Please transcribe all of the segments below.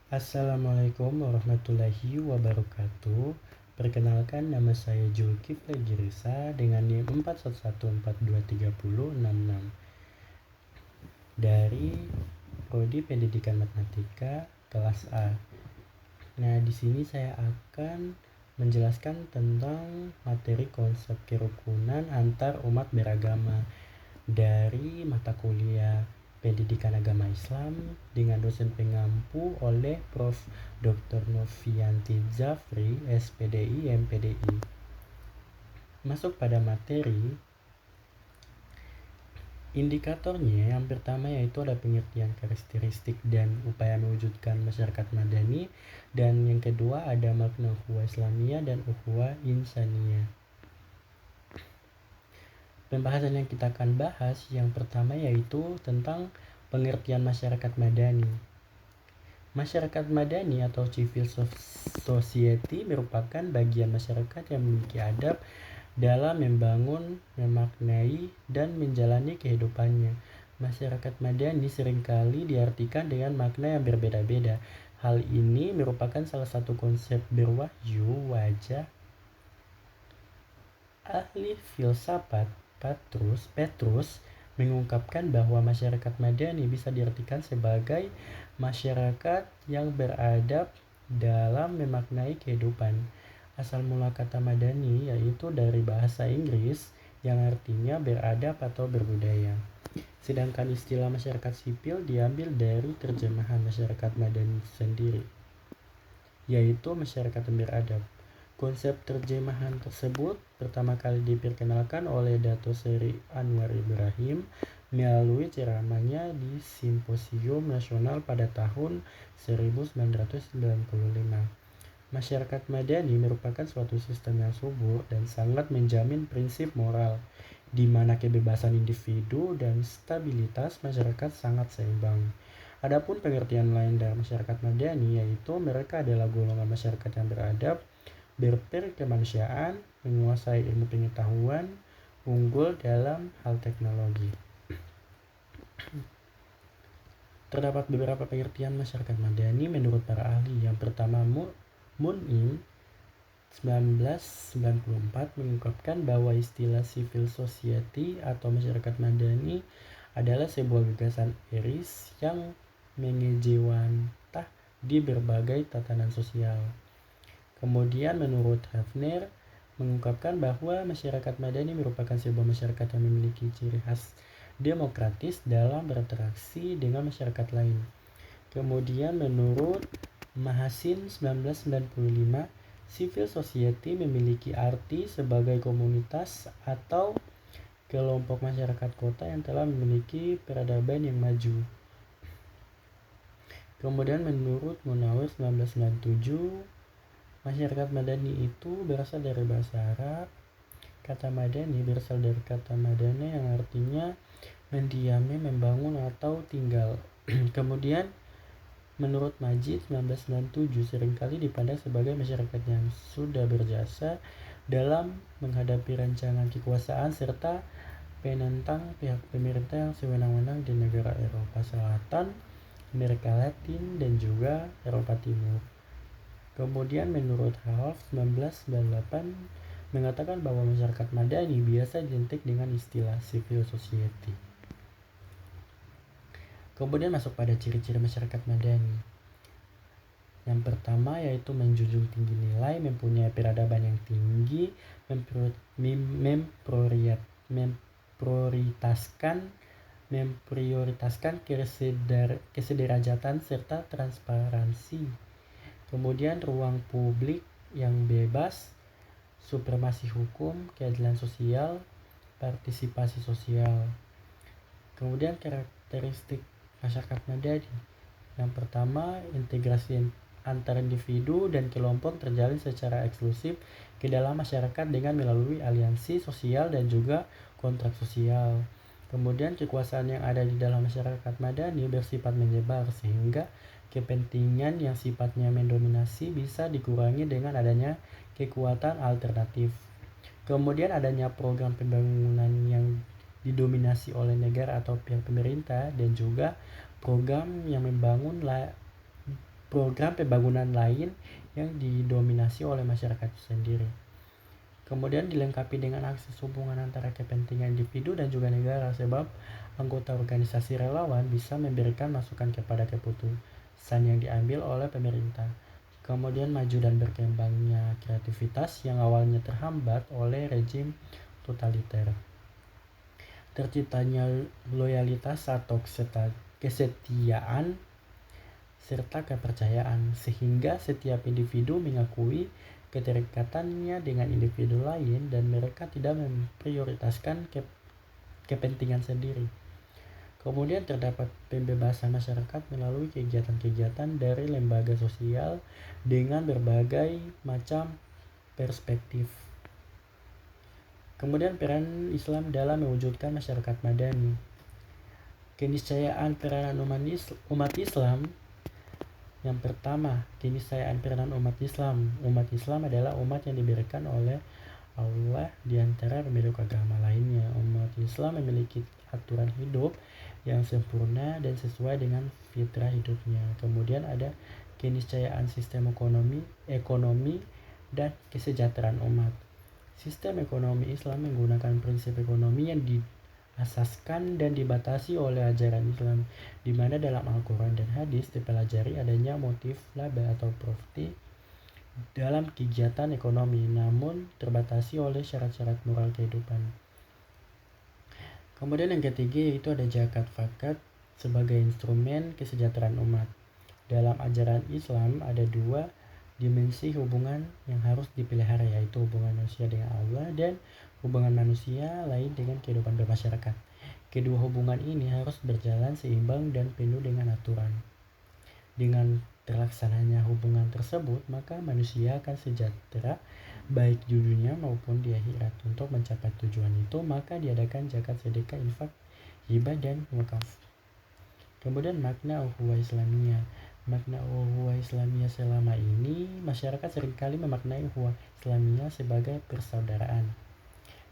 Assalamualaikum warahmatullahi wabarakatuh. Perkenalkan, nama saya Julkifli Girisa dengan NIM 4114230066 dari Prodi Pendidikan Matematika kelas A. Nah, di sini saya akan menjelaskan tentang materi konsep kerukunan antar umat beragama dari mata kuliah Pendidikan Agama Islam dengan dosen pengampu oleh Prof. Dr. Novianti Zafri, SPDI, MPDI. Masuk pada materi, indikatornya yang pertama yaitu ada pengertian karakteristik dan upaya mewujudkan masyarakat madani, dan yang kedua ada makna ukhuwah Islamiyah dan ukhuwah Insaniyah. Pembahasan yang kita akan bahas yang pertama yaitu tentang pengertian masyarakat madani. Masyarakat madani atau civil society merupakan bagian masyarakat yang memiliki adab dalam membangun, memaknai, dan menjalani kehidupannya. Masyarakat madani seringkali diartikan dengan makna yang berbeda-beda. Hal ini merupakan salah satu konsep berwahyu wajah ahli filsafat Petrus mengungkapkan bahwa masyarakat madani bisa diartikan sebagai masyarakat yang beradab dalam memaknai kehidupan. Asal mula kata madani yaitu dari bahasa Inggris yang artinya beradab atau berbudaya. Sedangkan istilah masyarakat sipil diambil dari terjemahan masyarakat madani sendiri, yaitu masyarakat yang beradab. Konsep terjemahan tersebut pertama kali diperkenalkan oleh Dato Seri Anwar Ibrahim melalui ceramahnya di Simposium Nasional pada tahun 1995. Masyarakat madani merupakan suatu sistem yang subur dan sangat menjamin prinsip moral, di mana kebebasan individu dan stabilitas masyarakat sangat seimbang. Adapun pengertian lain dari masyarakat madani yaitu mereka adalah golongan masyarakat yang beradab, berperkemanusiaan, menguasai ilmu pengetahuan, unggul dalam hal teknologi. Terdapat beberapa pengertian masyarakat madani menurut para ahli. Yang pertama, Mun'im 1994 mengungkapkan bahwa istilah civil society atau masyarakat madani adalah sebuah gagasan eris yang mengejewantah di berbagai tatanan sosial. Kemudian menurut Hafner mengungkapkan bahwa masyarakat madani merupakan sebuah masyarakat yang memiliki ciri khas demokratis dalam berinteraksi dengan masyarakat lain. Kemudian menurut Mahasin 1995, civil society memiliki arti sebagai komunitas atau kelompok masyarakat kota yang telah memiliki peradaban yang maju. Kemudian menurut Munawir 1997, masyarakat madani itu berasal dari bahasa Arab. Kata madani berasal dari kata madana yang artinya mendiami, membangun, atau tinggal. Kemudian menurut Majid 1997 seringkali dipandang sebagai masyarakat yang sudah berjasa dalam menghadapi rancangan kekuasaan serta penentang pihak pemerintah yang sewenang-wenang di negara Eropa Selatan, Amerika Latin, dan juga Eropa Timur. Kemudian menurut Half 1998 mengatakan bahwa masyarakat madani biasa identik dengan istilah civil society. Kemudian masuk pada ciri-ciri masyarakat madani. Yang pertama yaitu menjunjung tinggi nilai, mempunyai peradaban yang tinggi, memprioritaskan kesederajatan serta transparansi. Kemudian ruang publik yang bebas, supremasi hukum, keadilan sosial, partisipasi sosial. Kemudian karakteristik masyarakat madani. Yang pertama, integrasi antar individu dan kelompok terjalin secara eksklusif ke dalam masyarakat dengan melalui aliansi sosial dan juga kontrak sosial. Kemudian kekuasaan yang ada di dalam masyarakat madani bersifat menyebar sehingga kepentingan yang sifatnya mendominasi bisa dikurangi dengan adanya kekuatan alternatif. Kemudian adanya program pembangunan yang didominasi oleh negara atau pihak pemerintah dan juga program yang membangun program pembangunan lain yang didominasi oleh masyarakat itu sendiri. Kemudian dilengkapi dengan akses hubungan antara kepentingan individu dan juga negara, sebab anggota organisasi relawan bisa memberikan masukan kepada keputusan yang diambil oleh pemerintah. Kemudian maju dan berkembangnya kreativitas yang awalnya terhambat oleh rejim totaliter. Terciptanya loyalitas atau kesetiaan serta kepercayaan, sehingga setiap individu mengakui keterikatannya dengan individu lain dan mereka tidak memprioritaskan kepentingan sendiri. Kemudian terdapat pembebasan masyarakat melalui kegiatan-kegiatan dari lembaga sosial dengan berbagai macam perspektif. Kemudian peran Islam dalam mewujudkan masyarakat madani. Keniscayaan peranan umat Islam. Yang pertama, keniscayaan peranan umat Islam. Umat Islam adalah umat yang diberikan oleh Allah di antara pemeluk agama lainnya. Umat Islam memiliki aturan hidup yang sempurna dan sesuai dengan fitrah hidupnya. Kemudian ada keniscayaan sistem ekonomi dan kesejahteraan umat. Sistem ekonomi Islam menggunakan prinsip ekonomi yang asaskan dan dibatasi oleh ajaran Islam, di mana dalam Al-Quran dan hadis dipelajari adanya motif laba atau profit dalam kegiatan ekonomi, namun terbatasi oleh syarat-syarat moral kehidupan. Kemudian yang ketiga yaitu ada zakat fakat sebagai instrumen kesejahteraan umat. Dalam ajaran Islam ada dua dimensi hubungan yang harus dipelihara, yaitu hubungan manusia dengan Allah dan hubungan manusia lain dengan kehidupan bermasyarakat. Kedua hubungan ini harus berjalan seimbang dan penuh dengan aturan. Dengan terlaksananya hubungan tersebut, maka manusia akan sejahtera baik di dunia maupun di akhirat. Untuk mencapai tujuan itu, maka diadakan zakat, sedekah, infak, hibah, dan wakaf. Kemudian makna ukhuwah Islamiyah. Makna ukhuwah Islamiyah selama ini, masyarakat seringkali memaknai ukhuwah Islamiyah sebagai persaudaraan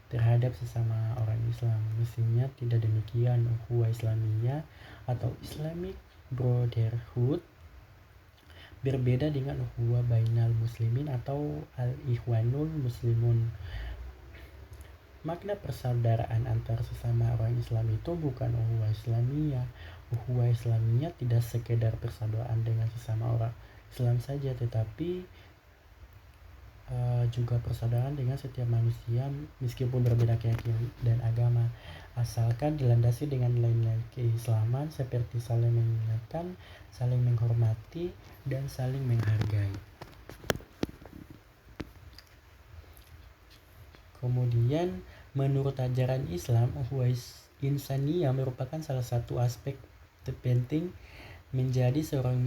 terhadap sesama orang Islam. Mestinya tidak demikian. Ukhuwah Islamiyah atau Islamic Brotherhood berbeda dengan ukhuwah bainal muslimin atau al-ikhwanul muslimun. Makna persaudaraan antar sesama orang Islam itu bukan ukhuwah Islamiyah. Ukhuwah Islamiyah tidak sekedar persaudaraan dengan sesama orang Islam saja, tetapi juga persaudaraan dengan setiap manusia meskipun berbeda keyakinan dan agama, asalkan dilandasi dengan nilai-nilai keislaman seperti saling mengingatkan, saling menghormati, dan saling menghargai. Kemudian menurut ajaran Islam, ukhuwah insaniyah merupakan salah satu aspek terpenting menjadi seorang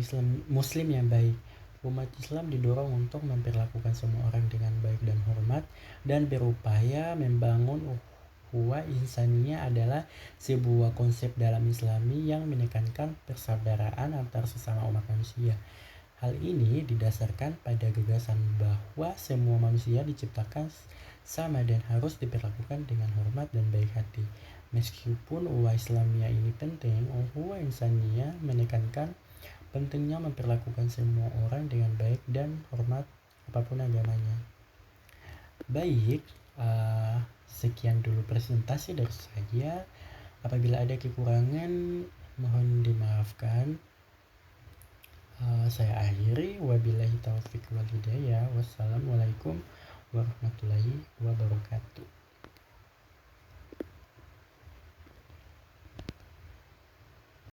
muslim yang baik. Umat Islam didorong untuk memperlakukan semua orang dengan baik dan hormat, dan berupaya membangun ukhuwah insaniyah adalah sebuah konsep dalam Islami yang menekankan persaudaraan antar sesama umat manusia. Hal ini didasarkan pada gagasan bahwa semua manusia diciptakan sama dan harus diperlakukan dengan hormat dan baik hati. Meskipun ukhuwah Islamiyah ini penting, ukhuwah insaniyah menekankan pentingnya memperlakukan semua orang dengan baik dan hormat apapun agamanya. Baik, sekian dulu presentasi dari saya. Apabila ada kekurangan, mohon dimaafkan. Saya akhiri. Wabillahi taufiq wal hidayah. Wassalamualaikum warahmatullahi wabarakatuh.